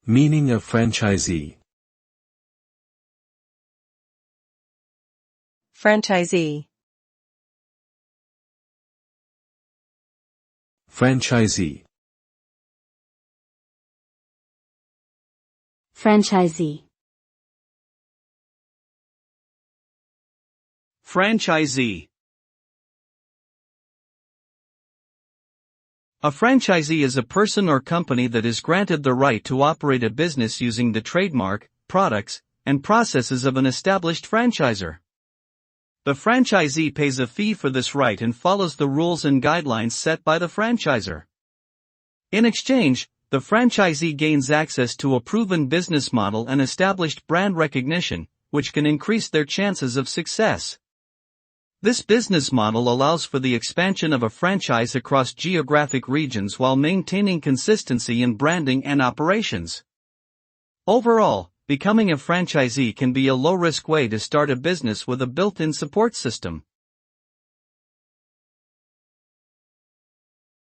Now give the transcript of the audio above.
Meaning of franchisee. Franchisee. Franchisee. Franchisee. Franchisee. A franchisee is a person or company that is granted the right to operate a business using the trademark, products, and processes of an established franchisor. The franchisee pays a fee for this right and follows the rules and guidelines set by the franchisor. In exchange, the franchisee gains access to a proven business model and established brand recognition, which can increase their chances of success. This business model allows for the expansion of a franchise across geographic regions while maintaining consistency in branding and operations. Overall, becoming a franchisee can be a low-risk way to start a business with a built-in support system.